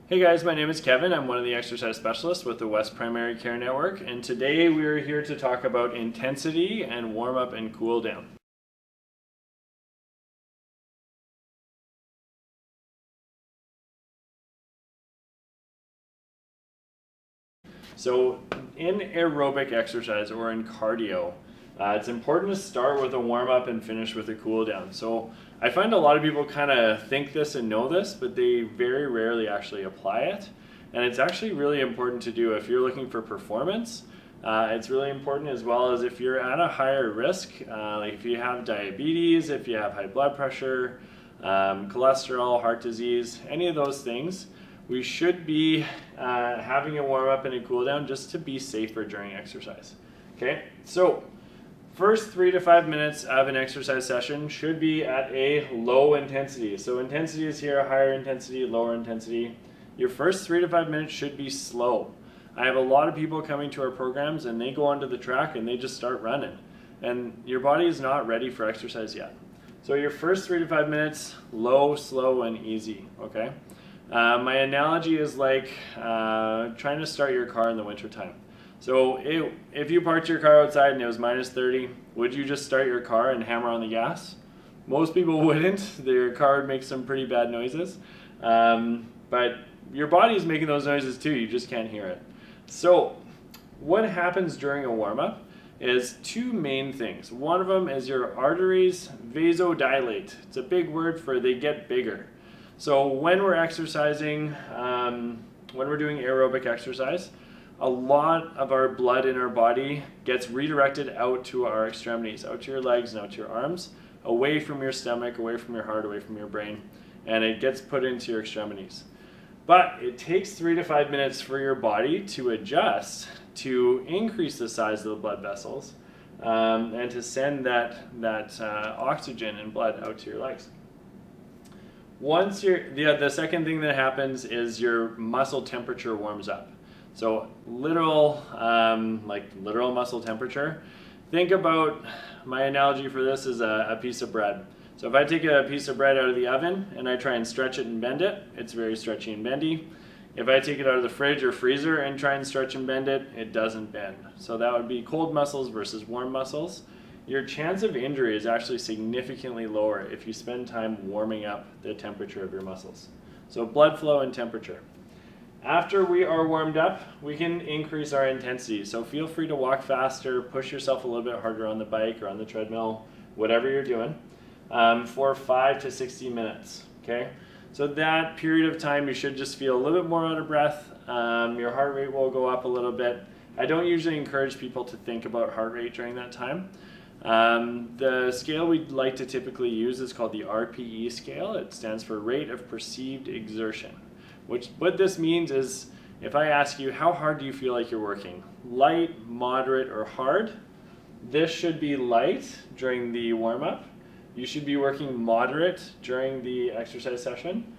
Hey guys, my name is Kevin. I'm one of the exercise specialists with the West Primary Care Network, and today we're here to talk about intensity and warm up and cool down. So in aerobic exercise or in cardio, it's important to start with a warm up and finish with a cool down. So I find a lot of people kind of think this and know this, but they very rarely actually apply it. And it's actually really important to do if you're looking for performance. It's really important as well as if you're at a higher risk, like if you have diabetes, if you have high blood pressure, cholesterol, heart disease, any of those things. We should be having a warm up and a cool down just to be safer during exercise. Okay, so first 3 to 5 minutes of an exercise session should be at a low intensity. So intensity is here, higher intensity, lower intensity. Your first 3 to 5 minutes should be slow. I have a lot of people coming to our programs and they go onto the track and they just start running. And your body is not ready for exercise yet. So your first 3 to 5 minutes, low, slow, and easy, okay? My analogy is like trying to start your car in the wintertime. So if you parked your car outside and it was minus 30, would you just start your car and hammer on the gas? Most people wouldn't. Their car would make some pretty bad noises. But your body is making those noises too, you just can't hear it. So what happens during a warm-up is two main things. One of them is your arteries vasodilate. It's a big word for they get bigger. So when we're exercising, when we're doing aerobic exercise, a lot of our blood in our body gets redirected out to our extremities, out to your legs and out to your arms, away from your stomach, away from your heart, away from your brain, and it gets put into your extremities. But it takes 3 to 5 minutes for your body to adjust to increase the size of the blood vessels and to send that oxygen and blood out to your legs. Once the second thing that happens is your muscle temperature warms up. So literal muscle temperature. Think about, my analogy for this is a piece of bread. So if I take a piece of bread out of the oven and I try and stretch it and bend it, it's very stretchy and bendy. If I take it out of the fridge or freezer and try and stretch and bend it, it doesn't bend. So that would be cold muscles versus warm muscles. Your chance of injury is actually significantly lower if you spend time warming up the temperature of your muscles. So blood flow and temperature. After we are warmed up, we can increase our intensity. So feel free to walk faster, push yourself a little bit harder on the bike or on the treadmill, whatever you're doing, for 5 to 60 minutes, okay? So that period of time, you should just feel a little bit more out of breath. Your heart rate will go up a little bit. I don't usually encourage people to think about heart rate during that time. The scale we'd like to typically use is called the RPE scale. It stands for rate of perceived exertion. What this means is if I ask you, how hard do you feel like you're working? Light, moderate, or hard? This should be light during the warm-up. You should be working moderate during the exercise session.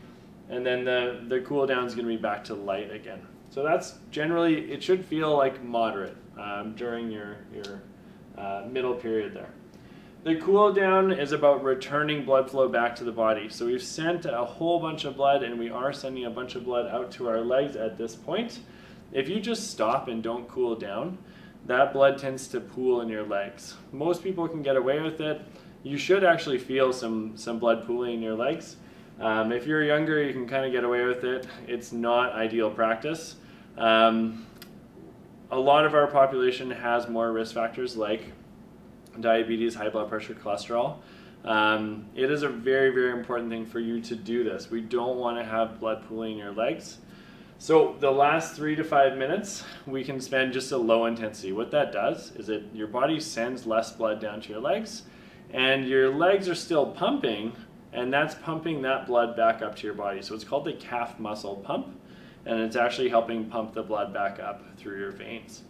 And then the cool down is going to be back to light again. So that's generally, it should feel like moderate during your middle period there. The cool down is about returning blood flow back to the body. So we've sent a whole bunch of blood and we are sending a bunch of blood out to our legs at this point. If you just stop and don't cool down, that blood tends to pool in your legs. Most people can get away with it. You should actually feel some blood pooling in your legs. If you're younger, you can kind of get away with it. It's not ideal practice. A lot of our population has more risk factors like diabetes, high blood pressure, cholesterol. It is a very, very important thing for you to do this. We don't want to have blood pooling in your legs. So the last 3 to 5 minutes, we can spend just a low intensity. What that does is your body sends less blood down to your legs, and your legs are still pumping, and that's pumping that blood back up to your body. So it's called the calf muscle pump, and it's actually helping pump the blood back up through your veins.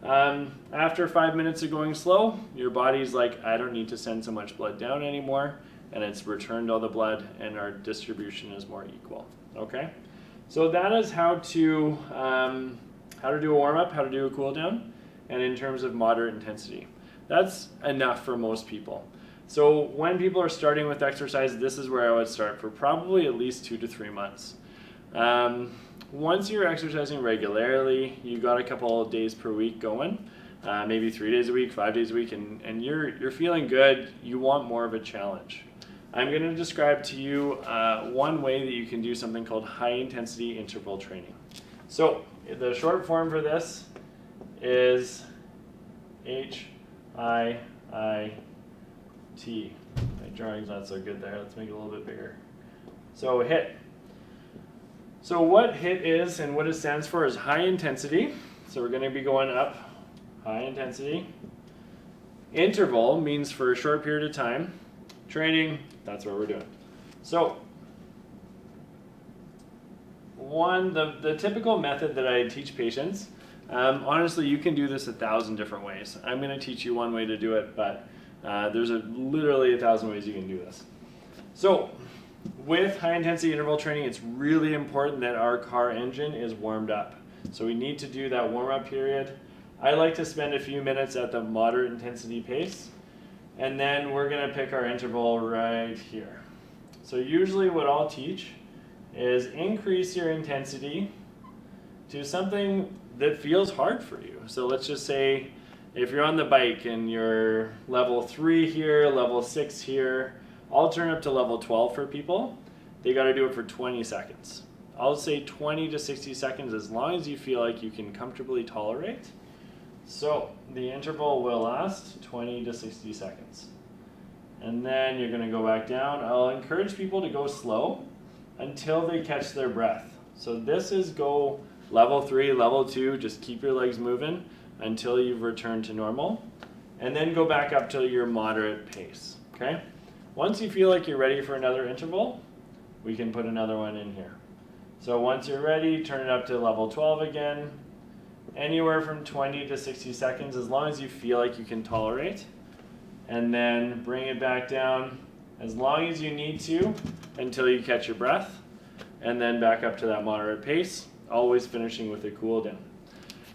After 5 minutes of going slow, your body's like, I don't need to send so much blood down anymore, and it's returned all the blood and our distribution is more equal, okay? So that is how to do a warm-up, how to do a cool down, and in terms of moderate intensity. That's enough for most people. So when people are starting with exercise, this is where I would start for probably at least 2 to 3 months. Once you're exercising regularly, you got a couple of days per week going, maybe 3 days a week, 5 days a week, and you're feeling good, you want more of a challenge. I'm going to describe to you one way that you can do something called high intensity interval training. So the short form for this is HIIT. My drawing's not so good there. Let's make it a little bit bigger. So HIIT. So what HIIT is and what it stands for is high intensity. So we're going to be going up, high intensity. Interval means for a short period of time. Training, that's what we're doing. So the typical method that I teach patients, honestly, you can do this 1,000 different ways. I'm going to teach you one way to do it, but there's literally 1,000 ways you can do this. So with high intensity interval training, it's really important that our car engine is warmed up. So we need to do that warm up period. I like to spend a few minutes at the moderate intensity pace, and then we're going to pick our interval right here. So usually what I'll teach is increase your intensity to something that feels hard for you. So let's just say if you're on the bike and you're level 3 here, level 6 here, I'll turn up to level 12 for people. They got to do it for 20 seconds. I'll say 20 to 60 seconds as long as you feel like you can comfortably tolerate. So the interval will last 20 to 60 seconds. And then you're going to go back down. I'll encourage people to go slow until they catch their breath. So this is go level 3, level 2, just keep your legs moving until you've returned to normal. And then go back up to your moderate pace, okay? Once you feel like you're ready for another interval, we can put another one in here. So once you're ready, turn it up to level 12 again. Anywhere from 20 to 60 seconds, as long as you feel like you can tolerate. And then bring it back down as long as you need to until you catch your breath. And then back up to that moderate pace, always finishing with a cool down.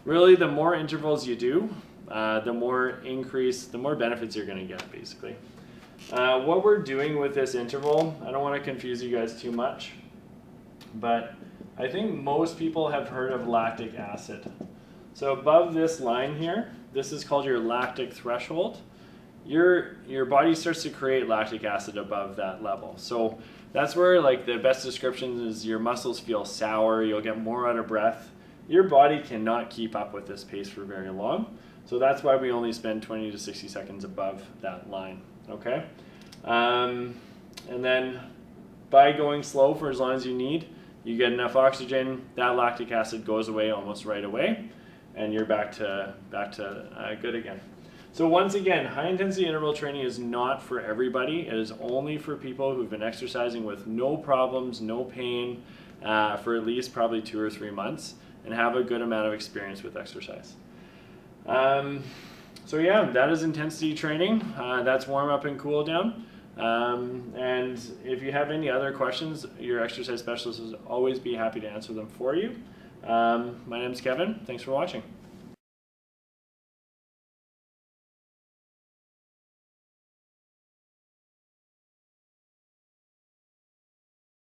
Really, the more intervals you do, the more benefits you're going to get, basically. What we're doing with this interval, I don't want to confuse you guys too much, but I think most people have heard of lactic acid. So above this line here, this is called your lactic threshold. Your body starts to create lactic acid above that level. So that's where, like, the best description is your muscles feel sour, you'll get more out of breath. Your body cannot keep up with this pace for very long. So that's why we only spend 20 to 60 seconds above that line, okay? And then by going slow for as long as you need, you get enough oxygen, that lactic acid goes away almost right away, and you're back to good again. So once again, high intensity interval training is not for everybody. It is only for people who've been exercising with no problems, no pain, for at least probably 2 or 3 months, and have a good amount of experience with exercise. So yeah, that is intensity training. That's warm up and cool down. And if you have any other questions, your exercise specialist will always be happy to answer them for you. My name's Kevin. Thanks for watching.